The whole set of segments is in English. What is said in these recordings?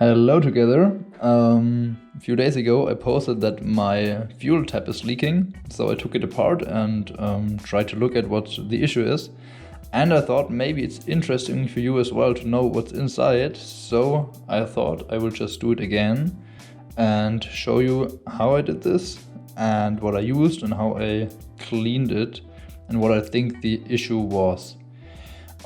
Hello together. A few days ago I posted that my fuel tap is leaking, so I took it apart and tried to look at what the issue is. And I thought maybe it's interesting for you as well to know what's inside, so I thought I will just do it again and show you how I did this and what I used and how I cleaned it and what I think the issue was.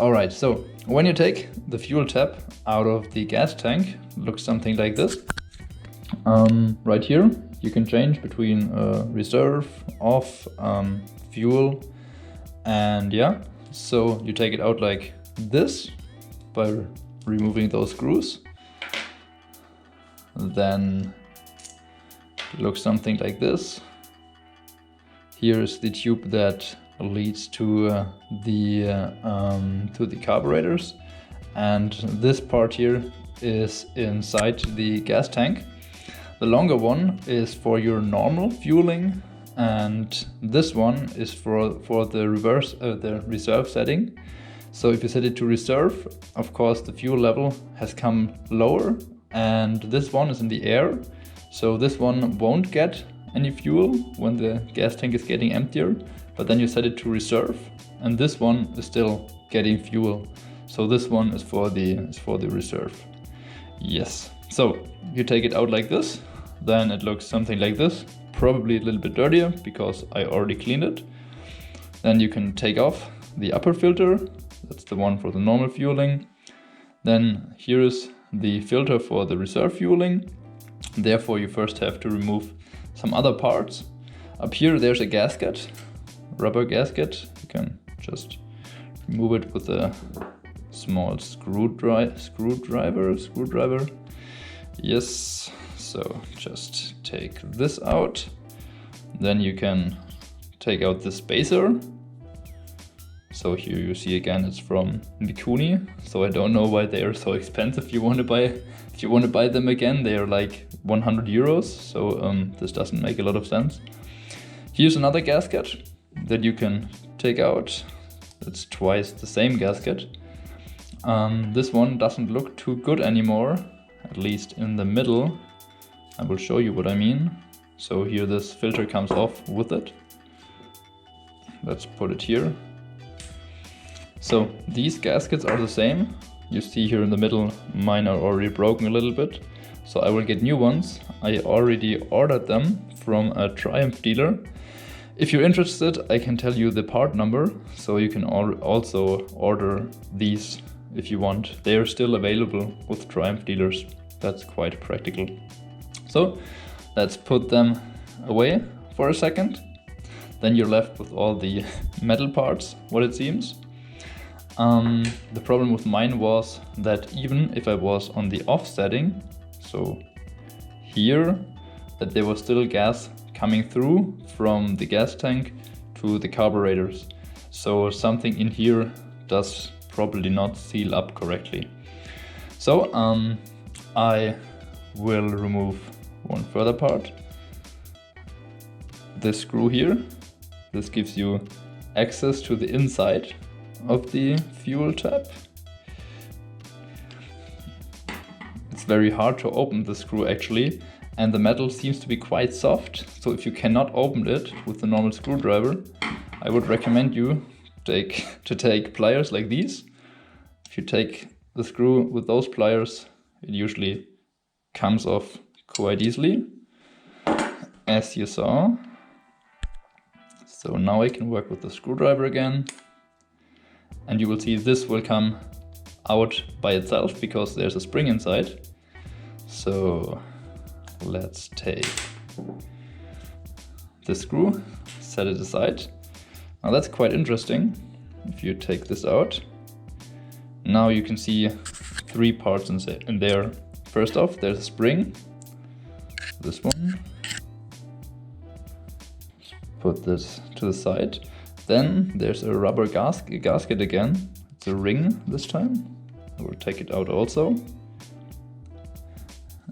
Alright, so when you take the fuel tap out of the gas tank, it looks something like this. Right here you can change between reserve, off, fuel, and yeah. So you take it out like this by removing those screws. Then it looks something like this. Here is the tube that leads to the carburetors, and this part here is inside the gas tank. The longer one is for your normal fueling, and this one is for the reserve setting. So if you set it to reserve, of course the fuel level has come lower, and this one is in the air, so this one won't get any fuel when the gas tank is getting emptier. But then you set it to reserve, and this one is still getting fuel. So this one is for the reserve. Yes. So you take it out like this, then it looks something like this. Probably a little bit dirtier because I already cleaned it. Then you can take off the upper filter. That's the one for the normal fueling. Then here is the filter for the reserve fueling. Therefore you first have to remove some other parts. Up here there's a gasket. Rubber gasket. You can just remove it with a small screwdriver. Yes, so just take this out. Then you can take out the spacer. So here you see again it's from Bene. So I don't know why they are so expensive. If you want to buy them again, they are like 100 euros. So this doesn't make a lot of sense. Here's another gasket that you can take out. It's twice the same gasket. This one doesn't look too good anymore, at least in the middle. I will show you what I mean. So here this filter comes off with it. Let's put it here. So these gaskets are the same. You see here in the middle, mine are already broken a little bit. So I will get new ones. I already ordered them from a Triumph dealer. If you're interested, I can tell you the part number, so you can also order these if you want. They are still available with Triumph dealers. That's quite practical. So let's put them away for a second. Then you're left with all the metal parts, what it seems. The problem with mine was that even if I was on the off setting, so here, that there was still gas coming through from the gas tank to the carburetors. So something in here does probably not seal up correctly. So I will remove one further part. This screw here. This gives you access to the inside of the fuel tap. It's very hard to open the screw actually, and the metal seems to be quite soft, so if you cannot open it with the normal screwdriver, I would recommend you to take pliers like these. If you take the screw with those pliers, it usually comes off quite easily, as you saw. So now I can work with the screwdriver again, and you will see this will come out by itself because there's a spring inside. So let's take the screw, set it aside. Now that's quite interesting. If you take this out, now you can see three parts in there. First off, there's a spring. This one. Put this to the side. Then there's a rubber gasket again. It's a ring this time. I will take it out also.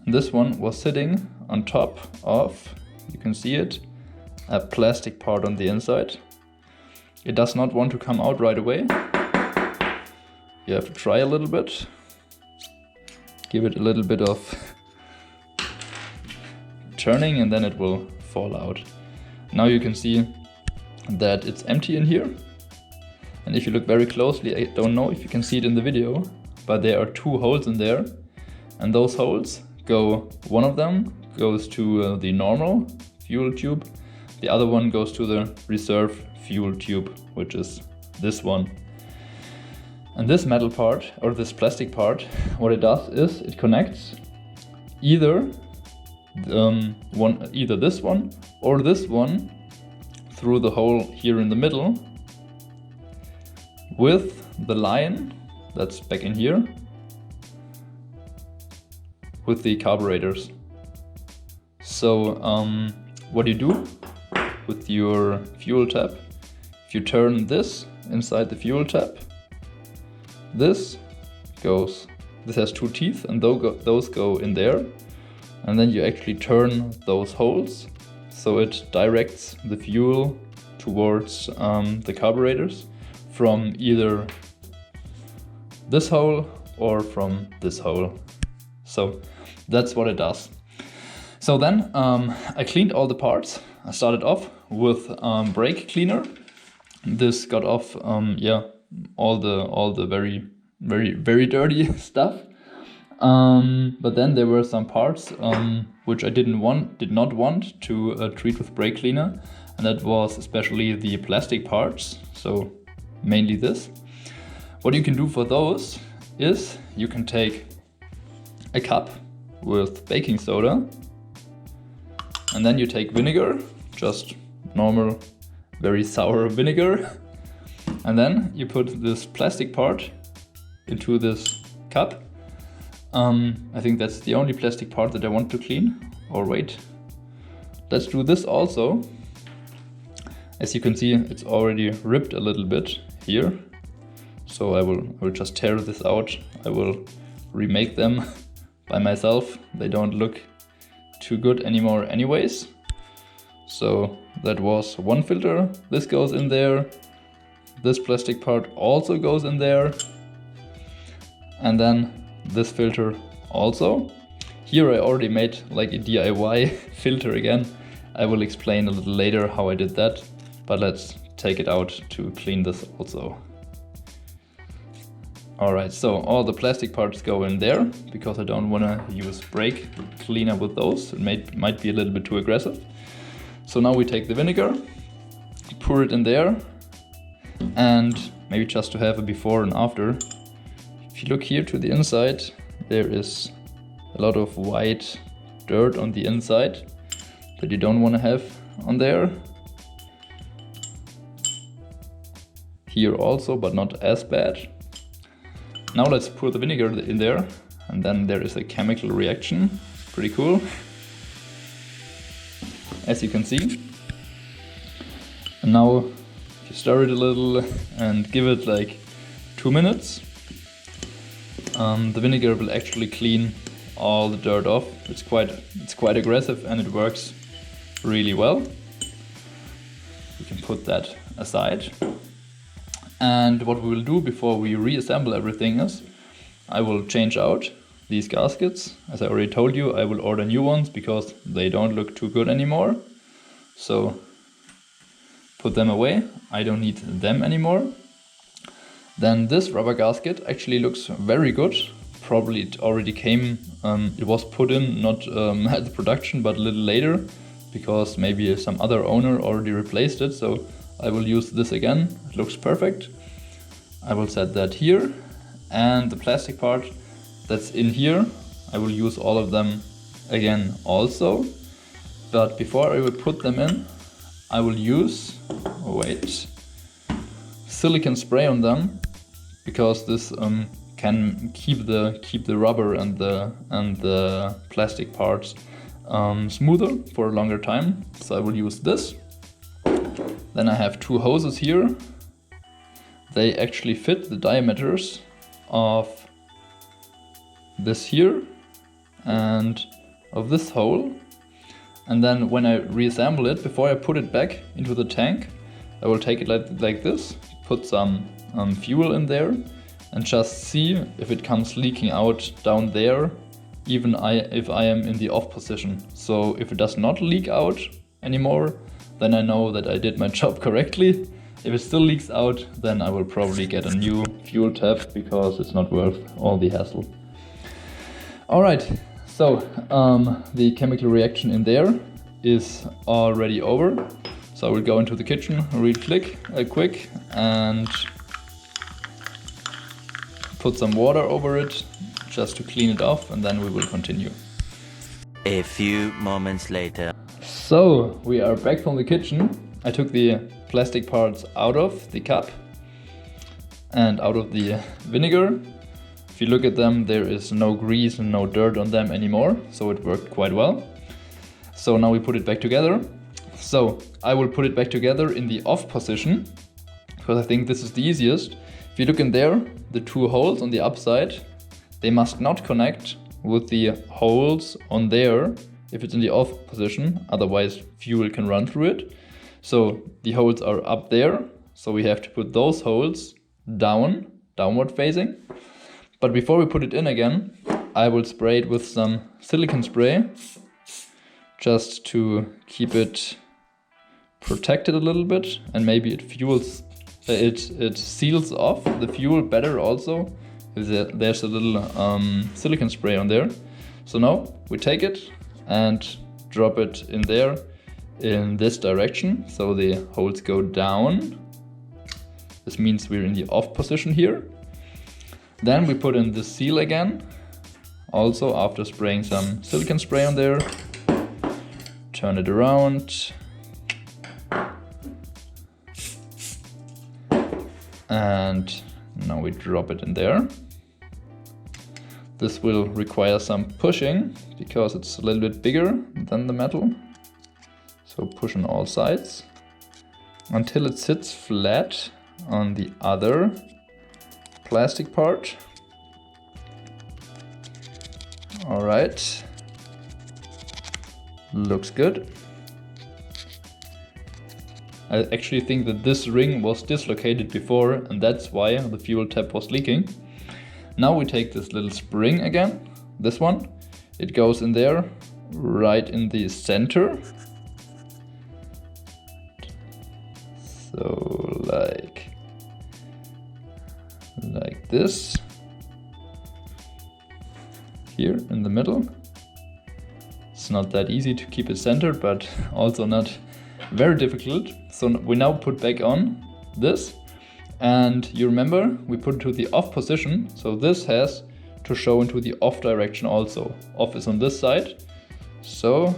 And this one was sitting on top of, you can see it, a plastic part on the inside. It does not want to come out right away. You have to try a little bit. give it a little bit of turning and then it will fall out. Now you can see that it's empty in here. And if you look very closely, I don't know if you can see it in the video, but there are 2 holes in there. And those holes go, one of them goes to the normal fuel tube. The other one goes to the reserve fuel tube, which is this one. And this metal part, or this plastic part, what it does is it connects either this one or this one through the hole here in the middle with the line that's back in here with the carburetors. So what you do with your fuel tap, if you turn this inside the fuel tap, this has 2 teeth and those go in there, and then you actually turn those holes so it directs the fuel towards the carburetors from either this hole or from this hole. So that's what it does. So then I cleaned all the parts. I started off with brake cleaner. This got off all the very dirty stuff. But then there were some parts which I did not want to treat with brake cleaner, and that was especially the plastic parts. So mainly this. What you can do for those is you can take a cup with baking soda, and then you take vinegar, just normal, very sour vinegar, and then you put this plastic part into this cup. I think that's the only plastic part that I want to clean. Or wait, let's do this also. As you can see, it's already ripped a little bit here. So I will just tear this out. I will remake them by myself. They don't look too good anymore anyways. So that was one filter. This goes in there. This plastic part also goes in there. And then this filter also. Here I already made like a DIY filter again. I will explain a little later how I did that, but let's take it out to clean this also. Alright, so all the plastic parts go in there because I don't want to use brake cleaner with those. It might be a little bit too aggressive. So now we take the vinegar, pour it in there, and maybe just to have a before and after. If you look here to the inside, there is a lot of white dirt on the inside that you don't want to have on there. Here also, but not as bad. Now let's pour the vinegar in there, and then there is a chemical reaction. Pretty cool. As you can see. And now if you stir it a little and give it like 2 minutes, the vinegar will actually clean all the dirt off. It's quite aggressive and it works really well. We can put that aside. And what we will do before we reassemble everything is I will change out these gaskets. As I already told you, I will order new ones because they don't look too good anymore. So put them away. I don't need them anymore. Then this rubber gasket actually looks very good. Probably it already came, it was put in not at the production but a little later because maybe some other owner already replaced it. So I will use this again. It looks perfect. I will set that here, and the plastic part that's in here, I will use all of them again also. But before I will put them in, I will use silicone spray on them, because this can keep the rubber and the plastic parts smoother for a longer time. So I will use this. Then I have 2 hoses here. They actually fit the diameters of this here and of this hole. And then when I reassemble it, before I put it back into the tank, I will take it like this, put some fuel in there, and just see if it comes leaking out down there, even if I am in the off position. So if it does not leak out anymore, then I know that I did my job correctly. If it still leaks out, then I will probably get a new fuel tap because it's not worth all the hassle. Alright, so the chemical reaction in there is already over. So I will go into the kitchen, real quick, and put some water over it just to clean it off, and then we will continue. A few moments later. So we are back from the kitchen. I took the plastic parts out of the cup and out of the vinegar. If you look at them, there is no grease and no dirt on them anymore, so it worked quite well. So now we put it back together. So I will put it back together in the off position because I think this is the easiest. If you look in there, the two holes on the upside, they must not connect with the holes on there if it's in the off position, otherwise fuel can run through it. So the holes are up there, so we have to put those holes downward facing. But before we put it in again, I will spray it with some silicone spray just to keep it protected a little bit, and maybe it seals off the fuel better also. There's a little silicone spray on there. So now we take it and drop it in there in this direction, so the holes go down. This means we're in the off position here. Then we put in the seal again, also after spraying some silicone spray on there. Turn it around. And now we drop it in there. This will require some pushing because it's a little bit bigger than the metal. So push on all sides until it sits flat on the other plastic part. All right, looks good. I actually think that this ring was dislocated before, and that's why the fuel tap was leaking. Now we take this little spring again, this one. It goes in there, right in the center. So like this. Here in the middle. It's not that easy to keep it centered, but also not very difficult. So we now put back on this, and you remember we put it to the off position, so this has to show into the off direction also. Off is on this side, so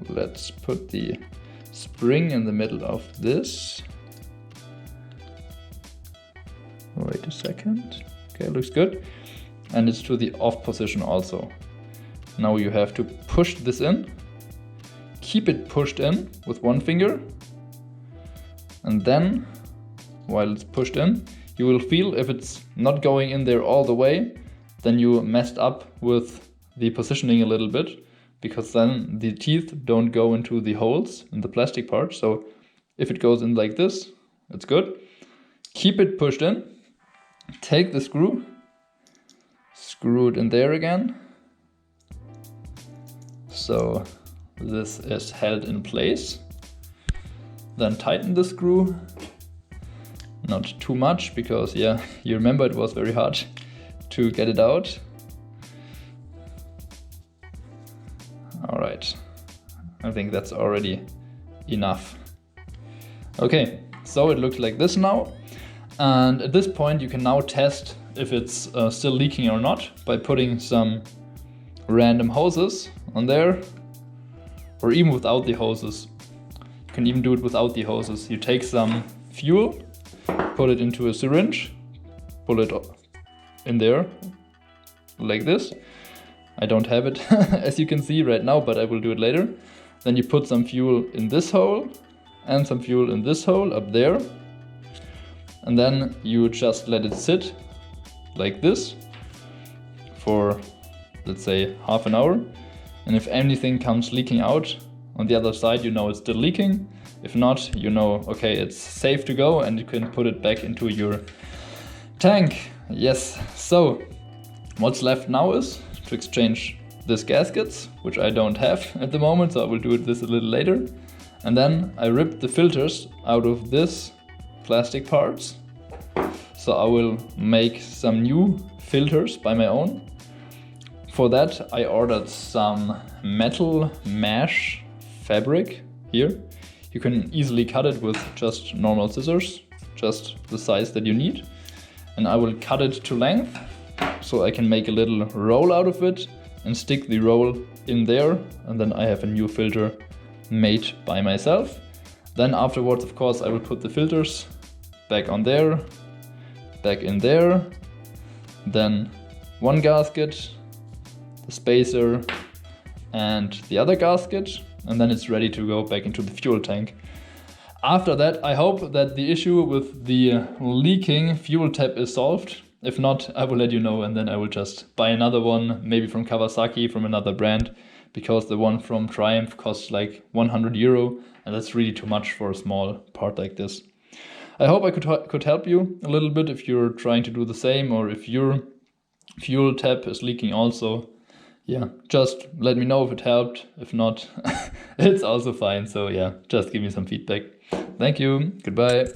let's put the spring in the middle of this. Wait a second. Okay, looks good. And it's to the off position also. Now you have to push this in. Keep it pushed in with one finger. And then, while it's pushed in, you will feel if it's not going in there all the way, then you messed up with the positioning a little bit, because then the teeth don't go into the holes in the plastic part. So if it goes in like this, it's good. Keep it pushed in. Take the screw, screw it in there again. So this is held in place. Then tighten the screw. Not too much, because yeah, you remember it was very hard to get it out. All right, I think that's already enough. Okay, so it looks like this now. And at this point you can now test if it's still leaking or not by putting some random hoses on there, or even without the hoses. You can even do it without the hoses. You take some fuel, put it into a syringe, pull it in there like this. I don't have it as you can see right now, but I will do it later. Then you put some fuel in this hole and some fuel in this hole up there. And then you just let it sit like this for, let's say, half an hour. And if anything comes leaking out on the other side, you know it's still leaking. If not, you know, okay, it's safe to go, and you can put it back into your tank. Yes, so what's left now is to exchange this gaskets, which I don't have at the moment, so I will do this a little later. And then I ripped the filters out of this plastic parts. So I will make some new filters by my own. For that I ordered some metal mesh fabric here. You can easily cut it with just normal scissors, just the size that you need. And I will cut it to length so I can make a little roll out of it and stick the roll in there, and then I have a new filter made by myself. Then afterwards, of course, I will put the filters back on there, back in there, then one gasket, the spacer and the other gasket, and then it's ready to go back into the fuel tank. After that, I hope that the issue with the leaking fuel tap is solved. If not, I will let you know, and then I will just buy another one, maybe from Kawasaki, from another brand, because the one from Triumph costs like 100 euro, and that's really too much for a small part like this. I hope I could help you a little bit if you're trying to do the same, or if your fuel tap is leaking also. Yeah, just let me know if it helped. If not, it's also fine. So yeah, just give me some feedback. Thank you. Goodbye.